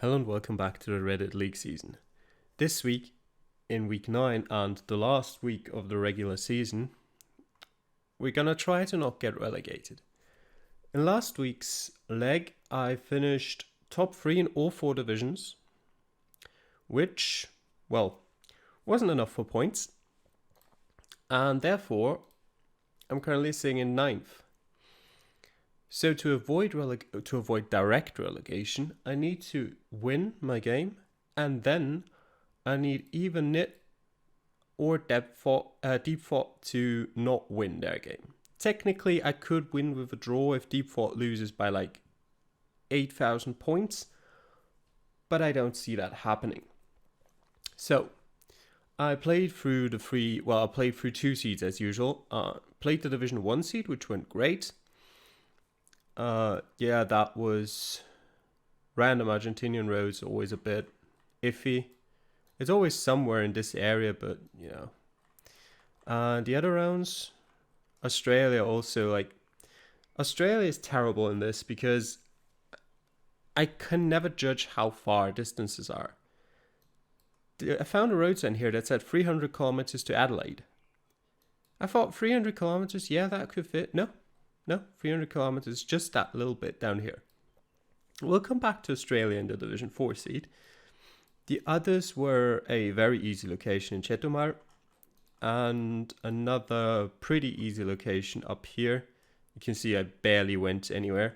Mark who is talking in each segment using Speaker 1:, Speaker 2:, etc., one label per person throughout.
Speaker 1: Hello and welcome back to the Reddit League season. This week, in week 9 and the last week of the regular season, we're gonna try to not get relegated. In last week's leg, I finished top 3 in all 4 divisions, which, well, wasn't enough for points, and therefore, I'm currently sitting in 9th. So to avoid direct relegation, I need to win my game, and then I need either Nit or Deep Thought to not win their game. Technically, I could win with a draw if Deep Thought loses by like 8,000 points, but I don't see that happening. So I played through I played through 2 seeds as usual. Played the Division 1 seed, which went great. That was random. Argentinian roads, always a bit iffy. It's always somewhere in this area, but you know. The other rounds, Australia also, Australia is terrible in this because I can never judge how far distances are. I found a road sign here that said 300 kilometers to Adelaide. I thought 300 kilometers, yeah, that could fit. No, 300 kilometers, just that little bit down here. We'll come back to Australia in the Division 4 seed. The others were a very easy location in Chetumal and another pretty easy location up here. You can see I barely went anywhere,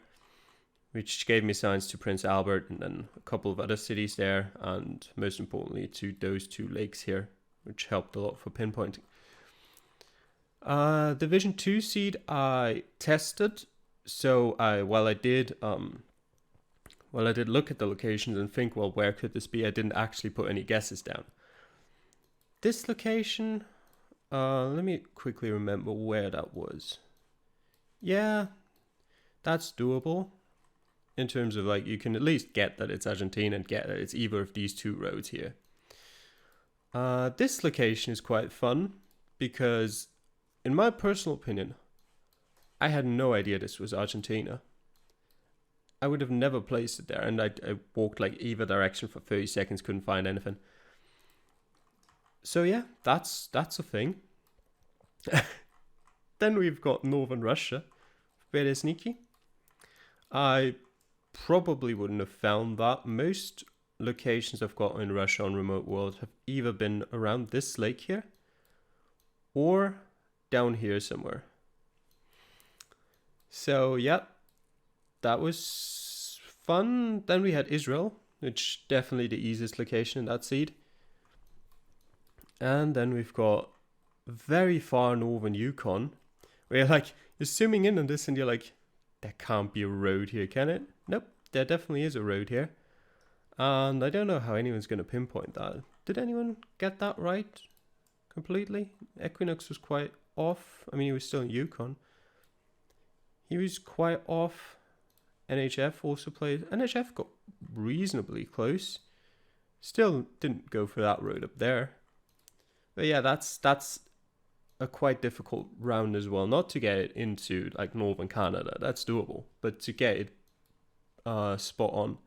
Speaker 1: which gave me signs to Prince Albert and then a couple of other cities there, and most importantly to those 2 lakes here, which helped a lot for pinpointing. Division 2 seed I tested, so I did look at the locations and think, well, where could this be? I didn't actually put any guesses down. This location, let me quickly remember where that was. Yeah, that's doable. In terms of you can at least get that it's Argentina and get that it's either of these 2 roads here. This location is quite fun because, in my personal opinion, I had no idea this was Argentina. I would have never placed it there, and I walked either direction for 30 seconds, couldn't find anything. So yeah, that's a thing. Then we've got Northern Russia, very sneaky. I probably wouldn't have found that. Most locations I've got in Russia on Remote World have either been around this lake here, or down here somewhere. So yeah, that was fun. Then we had Israel, which definitely the easiest location in that seed. And then we've got very far northern Yukon, where you're zooming in on this and you're like, there can't be a road here, can it? Nope, there definitely is a road here. And I don't know how anyone's going to pinpoint that. Did anyone get that right completely? Equinox was quite off. I mean, he was still in Yukon. He was quite off. NHF also played. NHF got reasonably close. Still didn't go for that road up there. But yeah, that's a quite difficult round as well. Not to get it into northern Canada, that's doable, but to get it spot on.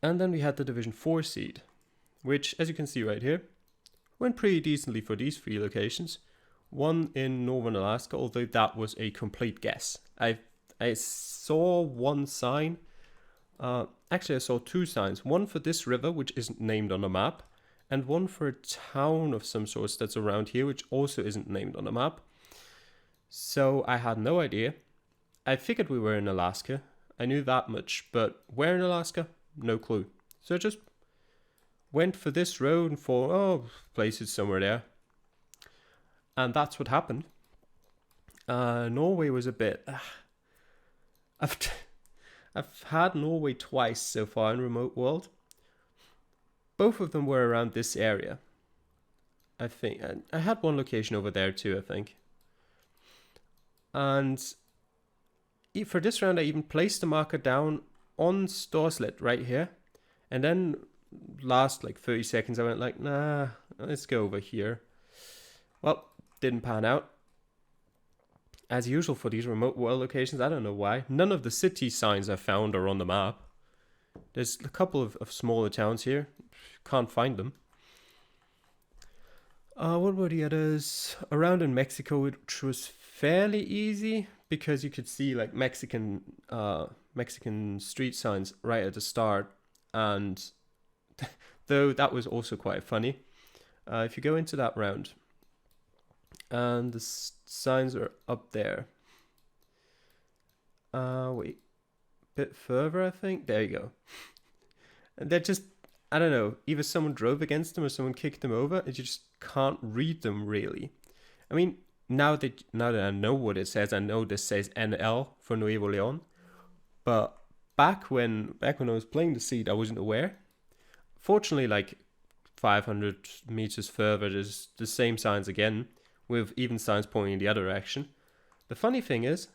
Speaker 1: And then we had the Division 4 seed, which, as you can see right here, went pretty decently for these 3 locations. One in northern Alaska, although that was a complete guess. I saw one sign. Actually, I saw 2 signs. One for this river, which isn't named on the map, and one for a town of some sort that's around here, which also isn't named on the map. So I had no idea. I figured we were in Alaska. I knew that much, but where in Alaska? No clue. So I just went for this road and thought, places somewhere there. And that's what happened. Norway was a bit... I've had Norway twice so far in Remote World. Both of them were around this area, I think. I had one location over there too, I think. And for this round, I even placed the marker down on Storslet right here. And then last 30 seconds, I went nah, let's go over here. Well, didn't pan out. As usual for these Remote World locations, I don't know why. None of the city signs I found are on the map. There's a couple of smaller towns here. Can't find them. What were the others? Around in Mexico, which was fairly easy because you could see like Mexican street signs right at the start, and though that was also quite funny. If you go into that round, and the signs are up there. Wait, a bit further, I think. There you go. And they're just, I don't know, either someone drove against them or someone kicked them over, and you just can't read them really. I mean, now that I know what it says, I know this says NL for Nuevo León. But back when I was playing the seed, I wasn't aware. Fortunately, like 500 meters further, there's the same signs again, with even signs pointing in the other direction. The funny thing is,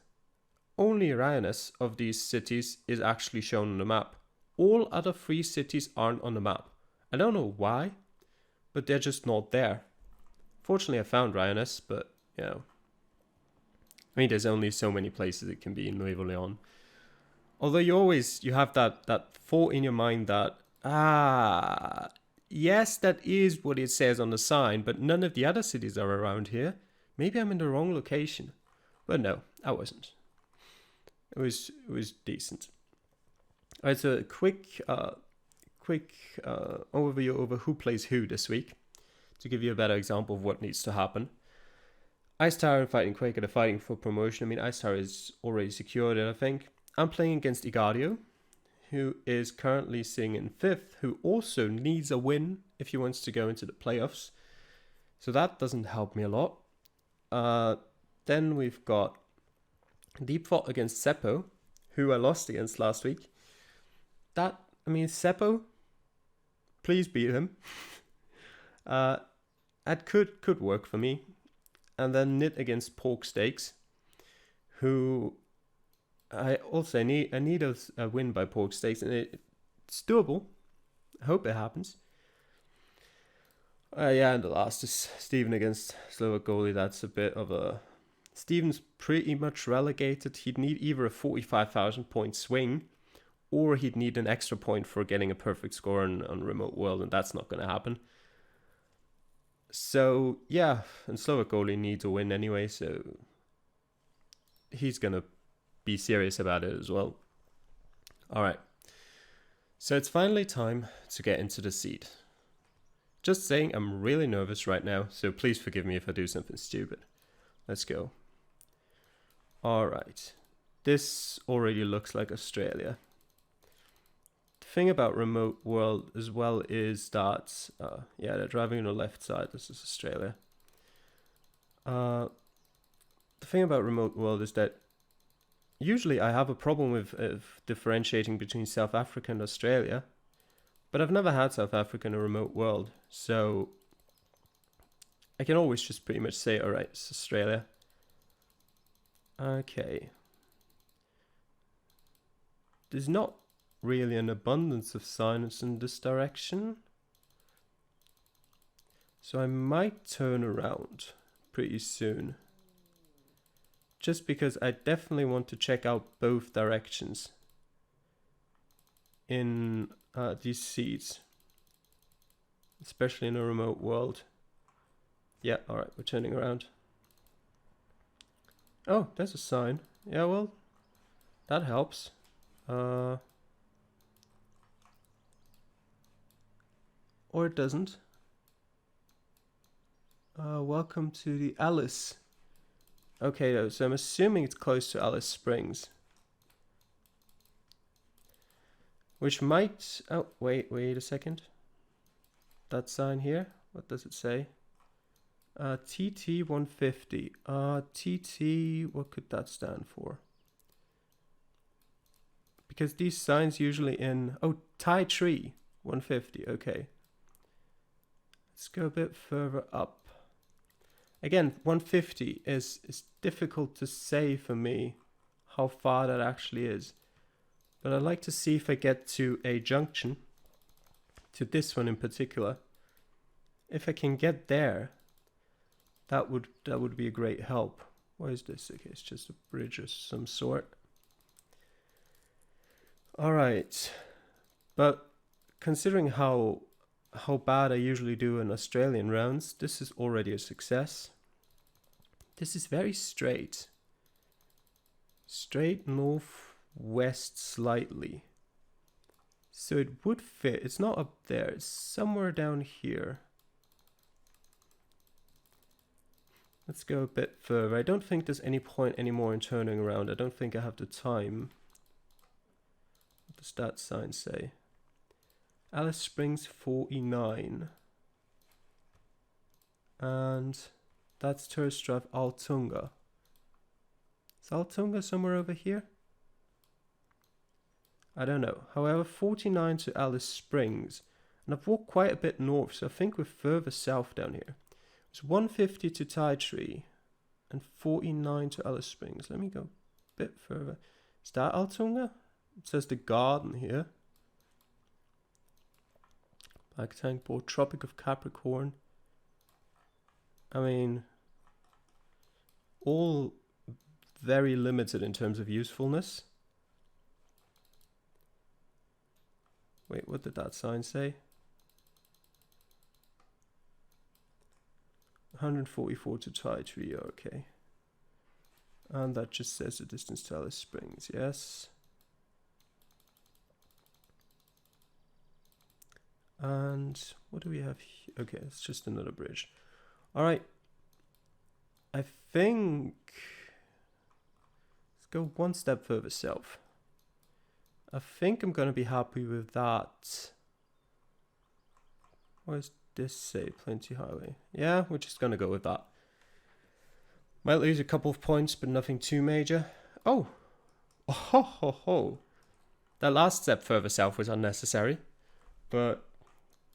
Speaker 1: only Riones of these cities is actually shown on the map. All other 3 cities aren't on the map. I don't know why, but they're just not there. Fortunately, I found Riones, but, you know. I mean, there's only so many places it can be in Nuevo León. Although you have that thought in your mind that, yes, that is what it says on the sign, but none of the other cities are around here. Maybe I'm in the wrong location. But no, I wasn't. It was decent. Alright, so a quick overview over who plays who this week, to give you a better example of what needs to happen. Ice Tower and Fighting Quaker are fighting for promotion. I mean, Ice Tower is already secured, I think. I'm playing against Igadio, who is currently sitting in 5th, who also needs a win if he wants to go into the playoffs. So that doesn't help me a lot. Then we've got Deep Fought against Seppo, who I lost against last week. Seppo, please beat him. That could work for me. And then Knit against Pork Steaks, who I also need a win by Pork Steaks, and it's doable. I hope it happens. And the last is Steven against Slovak Goalie. That's a bit of a... Steven's pretty much relegated. He'd need either a 45,000 point swing, or he'd need an extra point for getting a perfect score on Remote World, and that's not going to happen. So, yeah, and Slovak Goalie needs a win anyway, so he's going to be serious about it as well. Alright, so it's finally time to get into the seed. Just saying, I'm really nervous right now, so please forgive me if I do something stupid. Let's go. Alright, this already looks like Australia. The thing about Remote World as well is that, they're driving on the left side. This is Australia. The thing about Remote World is that usually I have a problem with differentiating between South Africa and Australia, but I've never had South Africa in a Remote World, so I can always just pretty much say, alright, it's Australia. Okay. There's not really an abundance of signs in this direction, so I might turn around pretty soon. Just because I definitely want to check out both directions in these seeds, especially in a Remote World. Yeah, alright, we're turning around. Oh, there's a sign. Yeah, well, that helps. Or it doesn't. Welcome to the Alice. Okay, so I'm assuming it's close to Alice Springs. Which might... Oh, wait a second. That sign here, what does it say? TT 150. TT, what could that stand for? Because these signs usually in... Oh, Thai Tree 150, okay. Let's go a bit further up. Again, 150 is difficult to say for me how far that actually is. But I'd like to see if I get to a junction, to this one in particular. If I can get there, that would be a great help. What is this? Okay, it's just a bridge of some sort. Alright. But considering how bad I usually do in Australian rounds, this is already a success. This is very straight. Straight northwest slightly. So it would fit. It's not up there. It's somewhere down here. Let's go a bit further. I don't think there's any point anymore in turning around. I don't think I have the time. What does that sign say? Alice Springs 49. And that's Tourist Drive Altunga. Is Altunga somewhere over here? I don't know. However, 49 to Alice Springs. And I've walked quite a bit north, so I think we're further south down here. It's 150 to Tie Tree and 49 to Alice Springs. Let me go a bit further. Is that Altunga? It says the garden here. Black Tank Board, Tropic of Capricorn. I mean, all very limited in terms of usefulness. Wait, what did that sign say? 144 to Tie Tree, okay. And that just says the distance to Alice Springs, yes. And what do we have here? Okay, it's just another bridge. All right. I think... Let's go one step further south. I think I'm going to be happy with that. What does this say? Plenty Highway. Yeah, we're just going to go with that. Might lose a couple of points, but nothing too major. Oh! Oh ho ho ho! That last step further south was unnecessary. But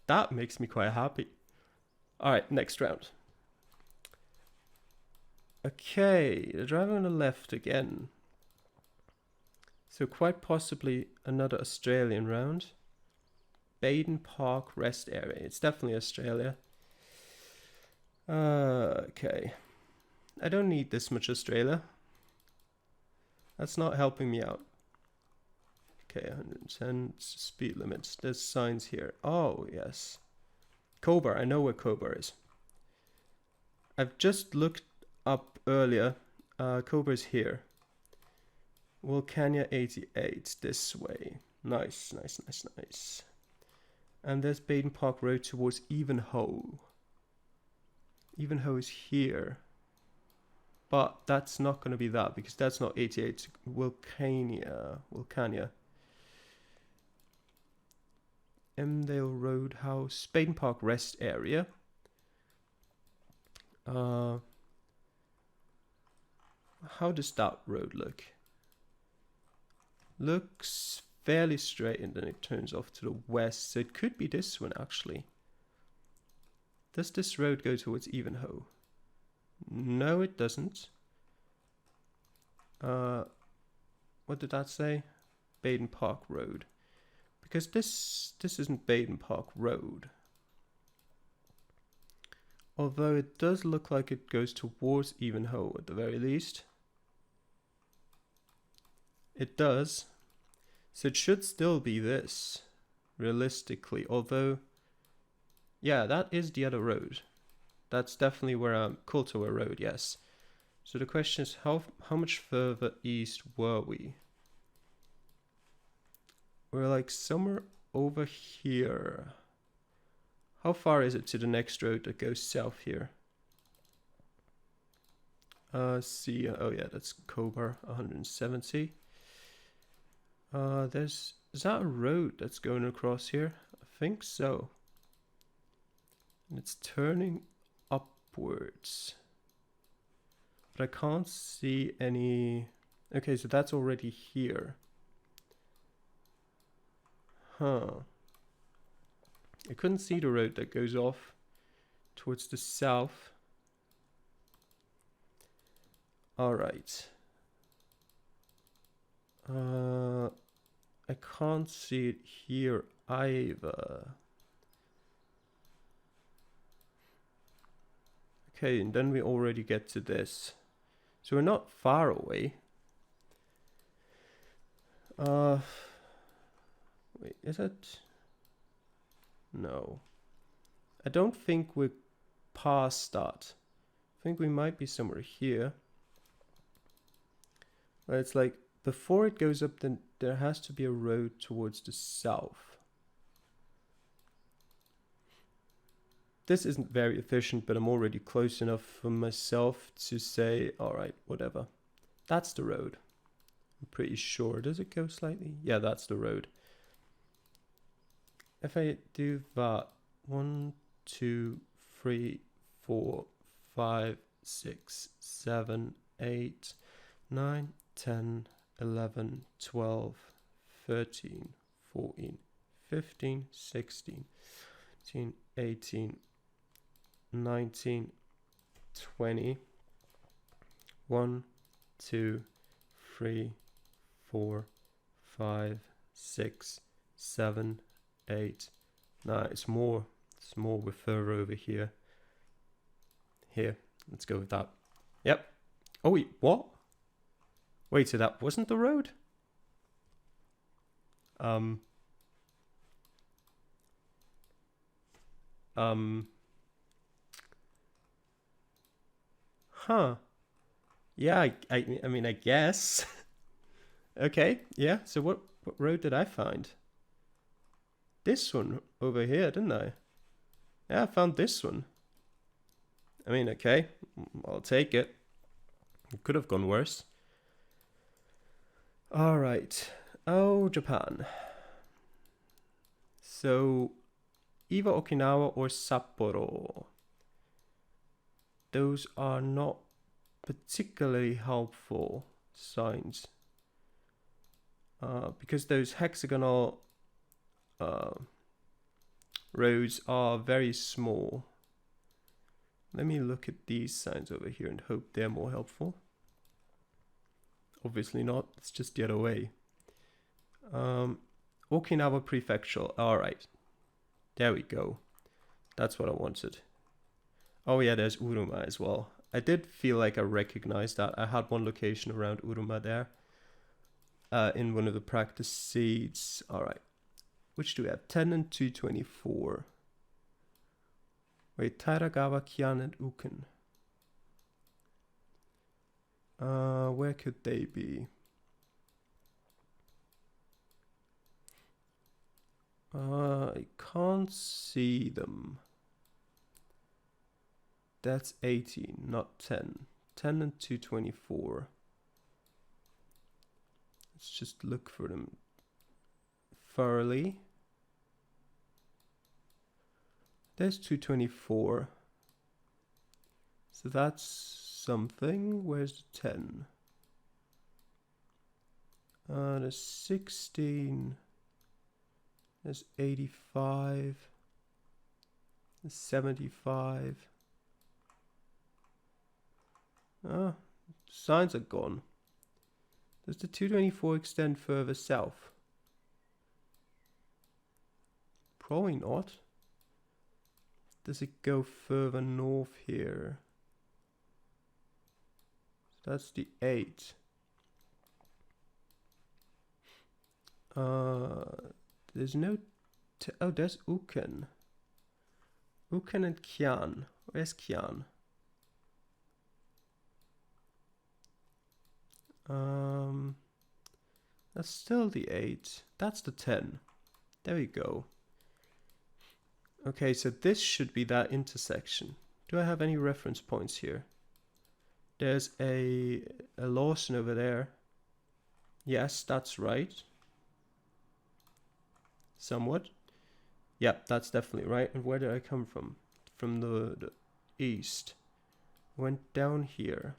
Speaker 1: that makes me quite happy. Alright, next round. Okay, the driver on the left again. So quite possibly another Australian round. Baden Park Rest Area. It's definitely Australia. Okay. I don't need this much Australia. That's not helping me out. Okay, 110 speed limits. There's signs here. Oh, yes. Cobar. I know where Cobar is. I've just looked up earlier. Cobar's here. Vulcania 88 this way. Nice, nice, nice, nice. And there's Baden Park Road towards Ivanhoe. Ivanhoe is here. But that's not going to be that because that's not 88. It's Vulcania. Emdale Roadhouse. Baden Park Rest Area. How does that road look? Looks fairly straight and then it turns off to the west. So it could be this one actually. Does this road go towards Ivanhoe? No, it doesn't. What did that say? Baden Park Road. Because this isn't Baden Park Road. Although it does look like it goes towards Ivanhoe at the very least. It does. So it should still be this, realistically. Although, yeah, that is the other road. That's definitely where Coulterware Road, yes. So the question is, how much further east were we? We're like somewhere over here. How far is it to the next road that goes south here? See, oh yeah, that's Cobar, 170. Is that a road that's going across here? I think so. And it's turning upwards. But I can't see any... Okay, so that's already here. Huh. I couldn't see the road that goes off towards the south. Alright. I can't see it here either. Okay, and then we already get to this. So we're not far away. Wait, is it? No. I don't think we're past that. I think we might be somewhere here. But it's like, before it goes up, then there has to be a road towards the south. This isn't very efficient, but I'm already close enough for myself to say, all right, whatever. That's the road. I'm pretty sure. Does it go slightly? Yeah, that's the road. If I do that, 1, 2, 3, 4, 5, 6, 7, 8, 9, 10, 11, 12, 13, 14, 15, 16, 17, 18, 19, 20, 1, 2, 3, 4, 5, 6, 7, 8. No, it's more. It's more with further over here. Here, let's go with that. Yep. Oh wait, what? Wait, so that wasn't the road? Huh. Yeah, I mean, I guess. Okay, yeah. So what road did I find? This one over here, didn't I? Yeah, I found this one. I mean, okay, I'll take it. It could have gone worse. All right. Oh, Japan. So, either Okinawa or Sapporo. Those are not particularly helpful signs. Because those hexagonal roads are very small. Let me look at these signs over here and hope they're more helpful. Obviously not, it's just the other way. Okinawa Prefecture, alright. There we go. That's what I wanted. Oh yeah, there's Uruma as well. I did feel like I recognized that. I had one location around Uruma there. In one of the practice seeds. Alright. Which do we have? 10 and 224. Wait, Tairagawa, Kian, and Uken. Where could they be? I can't see them. That's 18, not 10. 10 and 224. Let's just look for them thoroughly. There's 224. So that's something. Where's the 10? There's 16. There's 85. There's 75. Signs are gone. Does the 224 extend further south? Probably not. Does it go further north here? That's the 8. There's no... oh, there's Uken. Uken and Kian. Where's Kian? That's still the 8. That's the 10. There we go. Okay, so this should be that intersection. Do I have any reference points here? There's a Lawson over there. Yes, that's right. Somewhat. Yep, that's definitely right. And where did I come from? From the east. Went down here.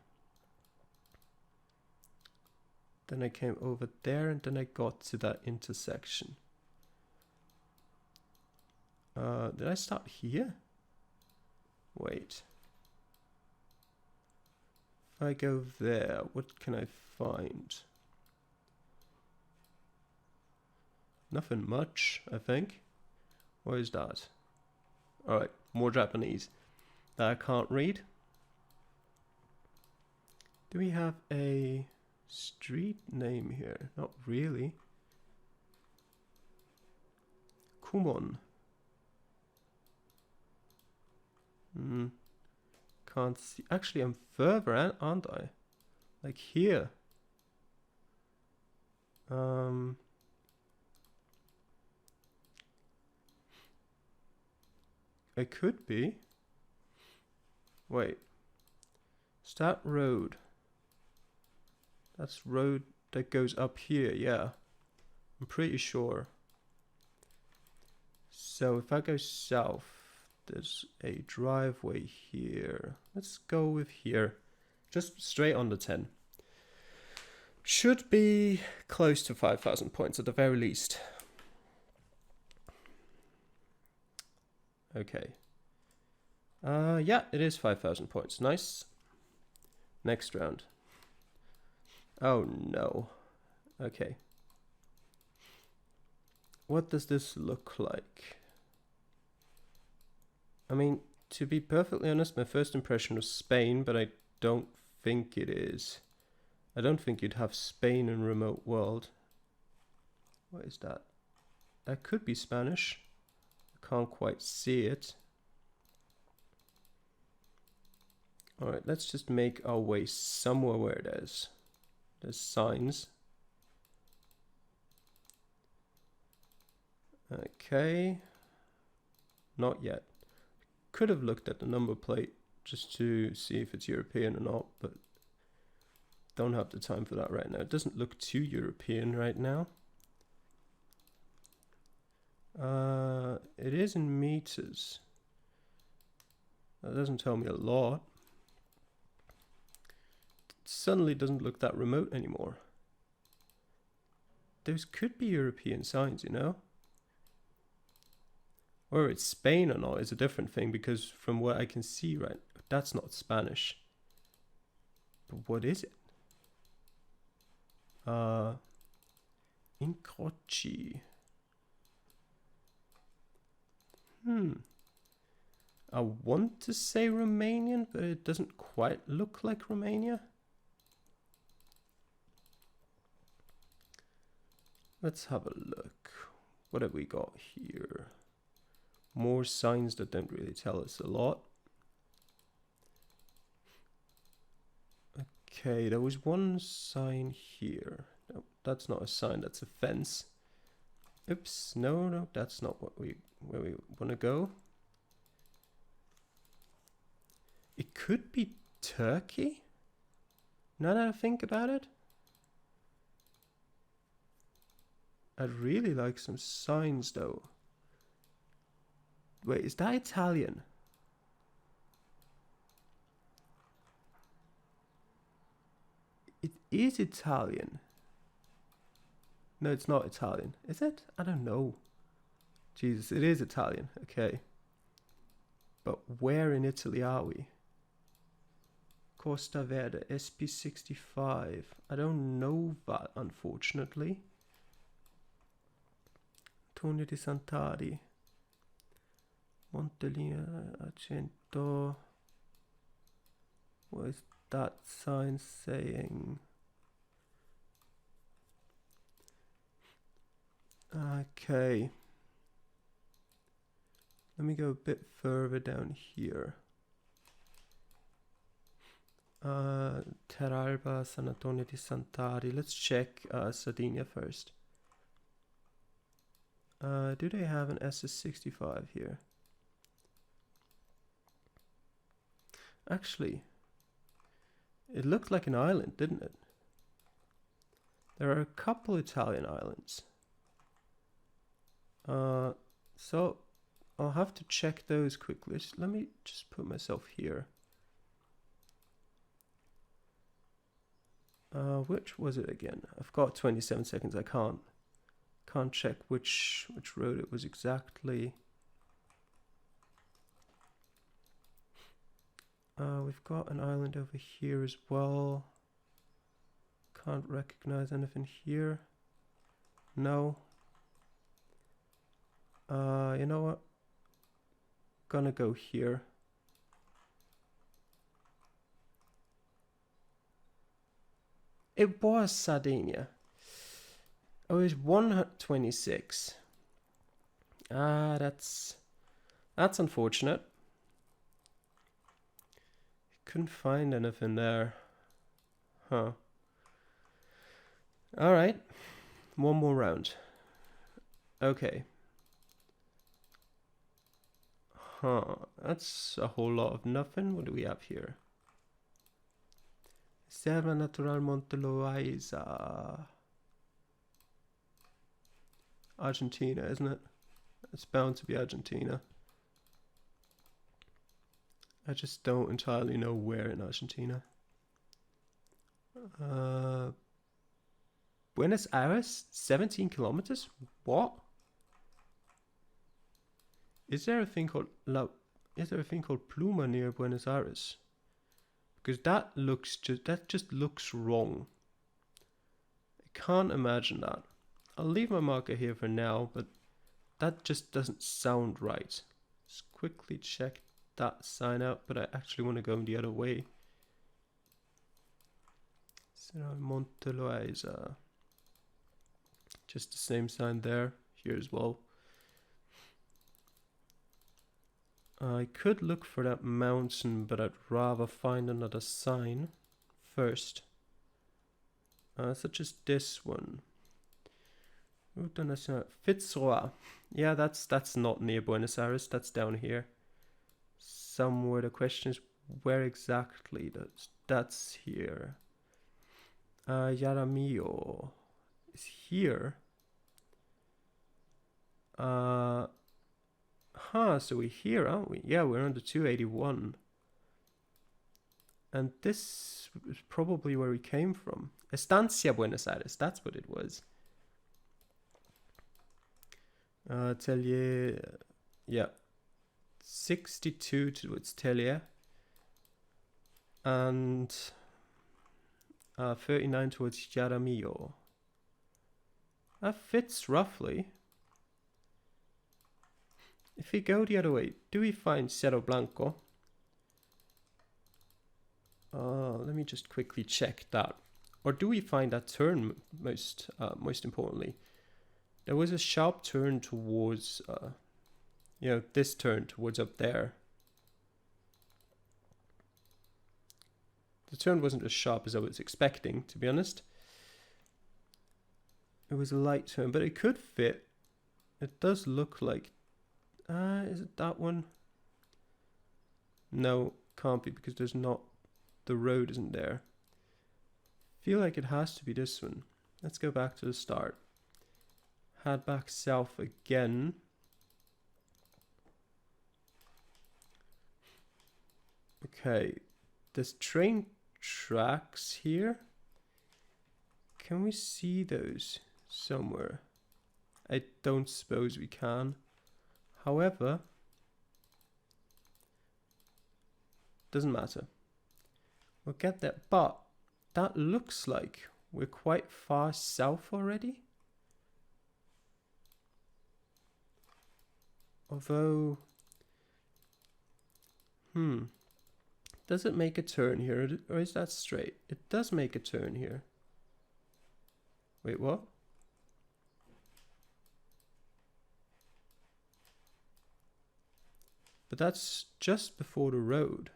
Speaker 1: Then I came over there and then I got to that intersection. Did I start here? Wait. If I go there, what can I find? Nothing much, I think. What is that? Alright, more Japanese that I can't read. Do we have a street name here? Not really. come on. Can't see. Actually, I'm further, aren't I? Like here. I could be. Wait. Start road. That's road that goes up here, yeah. I'm pretty sure. So if I go south, there's a driveway here. Let's go with here. Just straight on the 10. Should be close to 5,000 points at the very least. Okay. Yeah, it is 5,000 points. Nice. Next round. Oh no. Okay. What does this look like? I mean, to be perfectly honest, my first impression was Spain, but I don't think it is. I don't think you'd have Spain in remote world. What is that? That could be Spanish. I can't quite see it. Alright, let's just make our way somewhere where there's signs. Okay. Not yet. Could have looked at the number plate just to see if it's European or not, but don't have the time for that right now. It doesn't look too European right now. It is in meters. That doesn't tell me a lot. It suddenly doesn't look that remote anymore. Those could be European signs, you know? Whether it's Spain or not is a different thing, because from what I can see, right, that's not Spanish. But what is it? Incroci. I want to say Romanian, but it doesn't quite look like Romania. Let's have a look. What have we got here? More signs that don't really tell us a lot. Okay, there was one sign here. No, that's not a sign, that's a fence. Oops, no, that's not where we want to go. It could be Turkey? Now that I think about it. I'd really like some signs though. Wait, is that Italian? It is Italian. No, it's not Italian. Is it? I don't know. Jesus, it is Italian. Okay. But where in Italy are we? Costa Verde, SP65. I don't know that, unfortunately. Estonia di Sant'Ari. Montelinea Accento. What is that sign saying? Okay. Let me go a bit further down here. Teralba, San Antonio di Sant'Ari. Let's check Sardinia first. Do they have an SS65 here? Actually, it looked like an island, didn't it? There are a couple Italian islands. So I'll have to check those quickly. Let me just put myself here. Which was it again? I've got 27 seconds. I can't check which road it was exactly. We've got an island over here as well. Can't recognize anything here. No. You know what? Gonna go here. It was Sardinia. Oh, it's 126. Ah, that's unfortunate. Couldn't find anything there. Huh. Alright. One more round. Okay. Huh. That's a whole lot of nothing. What do we have here? Serra Natural Monte Loaiza. Argentina, isn't it? It's bound to be Argentina. I just don't entirely know where in Argentina. Buenos Aires? 17 kilometers? What? Is there a thing called Pluma near Buenos Aires? Because that just looks wrong. I can't imagine that. I'll leave my marker here for now, but that just doesn't sound right. Let's quickly check that sign out, but I actually want to go the other way. Monte Loaiza. Just the same sign there, here as well. I could look for that mountain, but I'd rather find another sign first. Such as this one. Ruta Nacional Fitzroy. Yeah, that's not near Buenos Aires, that's down here. Somewhere. The question is where exactly. That's here. Yaramillo is here. So we're here, aren't we? Yeah, we're on the 281. And this is probably where we came from. Estancia Buenos Aires, that's what it was. Tellier, yeah. 62 towards Tellier. And 39 towards Jaramillo. That fits roughly. If we go the other way, do we find Cerro Blanco? Let me just quickly check that. Or do we find that turn most importantly? There was a sharp turn towards, this turn towards up there. The turn wasn't as sharp as I was expecting, to be honest. It was a light turn, but it could fit. It does look like... is it that one? No, can't be because there's not... The road isn't there. Feel like it has to be this one. Let's go back to the start. Head back south again. Okay, there's train tracks here. Can we see those somewhere? I don't suppose we can. However, doesn't matter. We'll get there, but that looks like we're quite far south already. Although, does it make a turn here, or is that straight? It does make a turn here. Wait, what? But that's just before the road.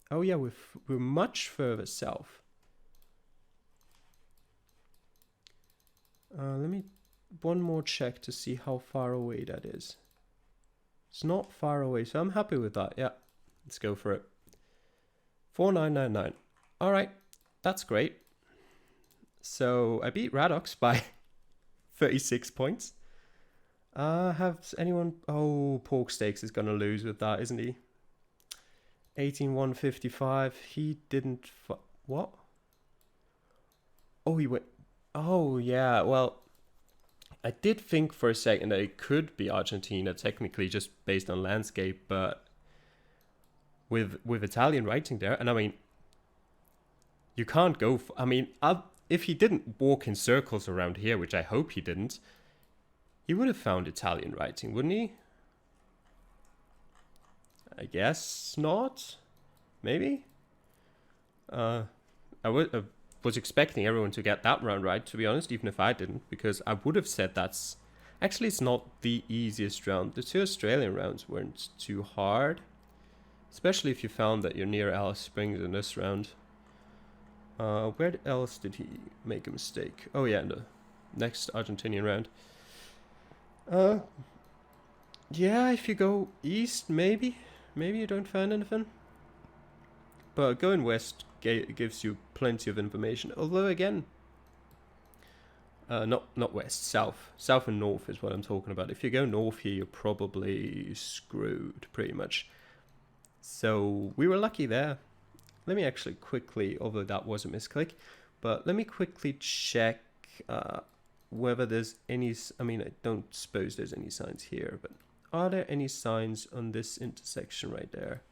Speaker 1: Oh yeah, we're much further south. Let me one more check to see how far away that is. It's not far away, so I'm happy with that. Yeah, let's go for it. 4999. All right, that's great. So I beat Radox by 36 points. Have anyone... Oh, Pork Steaks is going to lose with that, isn't he? 18,155. He didn't... What? Oh, he went... Oh, yeah, well... I did think for a second that it could be Argentina, technically, just based on landscape, but... With Italian writing there, and I mean... You can't go... if he didn't walk in circles around here, which I hope he didn't... He would have found Italian writing, wouldn't he? I guess not. Maybe? I was expecting everyone to get that round right, to be honest, even if I didn't, because I would have said that's Actually, it's not the easiest round. The 2 Australian rounds weren't too hard. Especially if you found that you're near Alice Springs in this round. Where else did he make a mistake? Oh yeah, in the next Argentinian round. Yeah, if you go east, maybe you don't find anything. But going west gives you plenty of information. Although again, not west, south. South and north is what I'm talking about. If you go north here, you're probably screwed, pretty much. So we were lucky there. Let me actually quickly, although that was a misclick, but let me quickly check whether there's any, I mean, I don't suppose there's any signs here, but are there any signs on this intersection right there?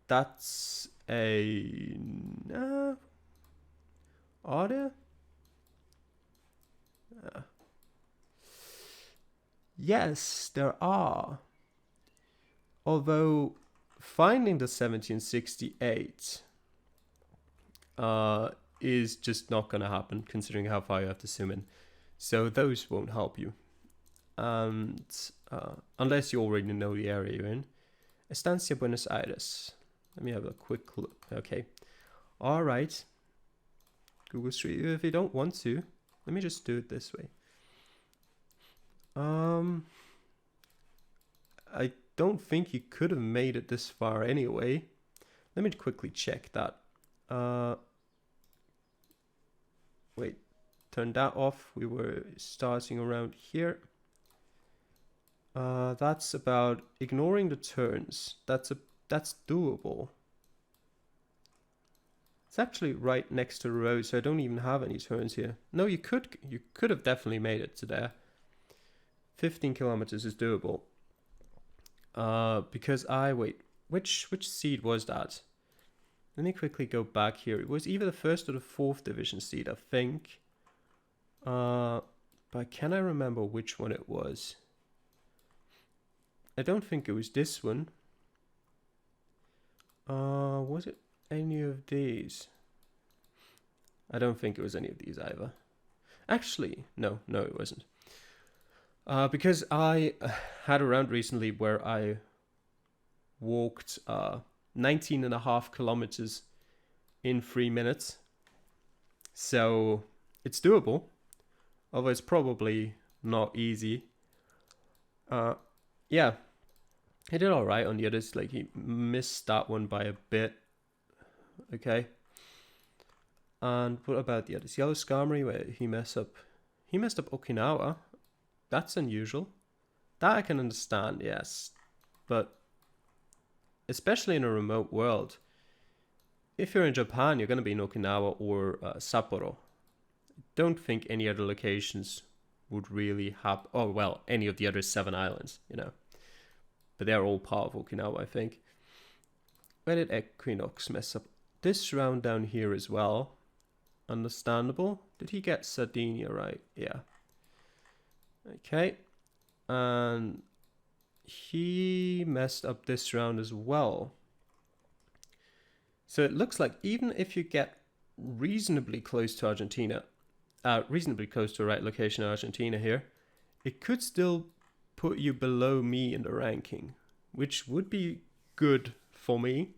Speaker 1: That's a, are there? Yes, there are. Although finding the 1768 is just not going to happen, considering how far you have to zoom in. So those won't help you. And unless you already know the area you're in. Estancia, Buenos Aires. Let me have a quick look. Okay. All right. Google Street View, if you don't want to, let me just do it this way. I don't think you could have made it this far anyway. Let me quickly check that. Wait, turn that off. We were starting around here. That's about ignoring the turns. That's doable. It's actually right next to the road, so I don't even have any turns here. No, you could have definitely made it to there. 15 kilometers is doable. Because wait, which seed was that? Let me quickly go back here. It was either the 1st or the 4th division seed, I think. But can I remember which one it was? I don't think it was this one. Was it any of these? I don't think it was any of these either. Actually, no, it wasn't. Because I had a round recently where I walked 19.5 kilometers in 3 minutes. So it's doable, although it's probably not easy. Yeah, he did all right on the others. Like, he missed that one by a bit. Okay. And what about the others? Yellow Skarmory, where he messed up. He messed up Okinawa. That's unusual. That I can understand, yes. But especially in a remote world, if you're in Japan, you're going to be in Okinawa or Sapporo. Don't think any other locations would really have... Oh, well, any of the other 7 islands, you know. But they're all part of Okinawa, I think. Where did Equinox mess up? This round down here as well. Understandable. Did he get Sardinia right? Yeah. Okay. And he messed up this round as well. So it looks like even if you get reasonably close to Argentina, reasonably close to the right location in Argentina here, it could still put you below me in the ranking, which would be good for me.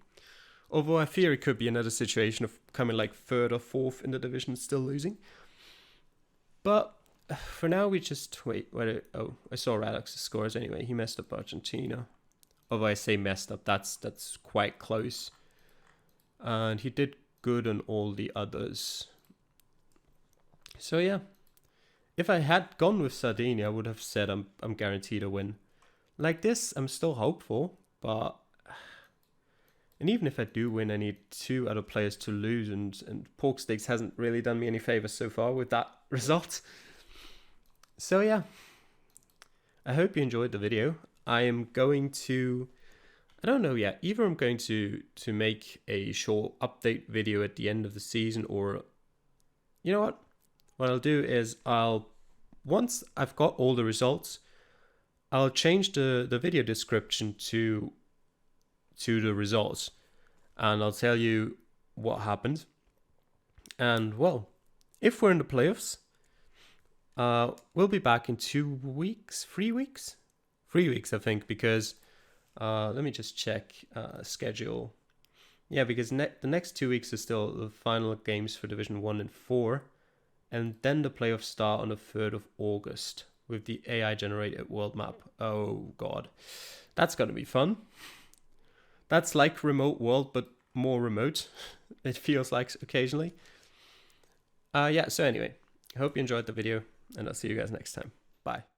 Speaker 1: Although I fear it could be another situation of coming like 3rd or 4th in the division, still losing. But for now, we just wait. Oh, I saw Radix's scores anyway. He messed up Argentina. Although I say messed up, that's quite close. And he did good on all the others. So yeah, if I had gone with Sardinia, I would have said I'm guaranteed a win. Like this, I'm still hopeful, but... And even if I do win, I need 2 other players to lose, and Pork Sticks hasn't really done me any favors so far with that result. So yeah, I hope you enjoyed the video. I am going to, I don't know yet, either I'm going to make a short update video at the end of the season, or, you know what I'll do is once I've got all the results, I'll change the video description to the results, and I'll tell you what happened. And well, if we're in the playoffs, We'll be back in 2 weeks, 3 weeks? 3 weeks, I think, because let me just check schedule. Yeah, because the next 2 weeks is still the final games for Division 1 and 4. And then the playoffs start on the 3rd of August with the AI generated world map. Oh god. That's gonna be fun. That's like Remote World, but more remote. It feels like occasionally. Yeah, so anyway, I hope you enjoyed the video, and I'll see you guys next time. Bye.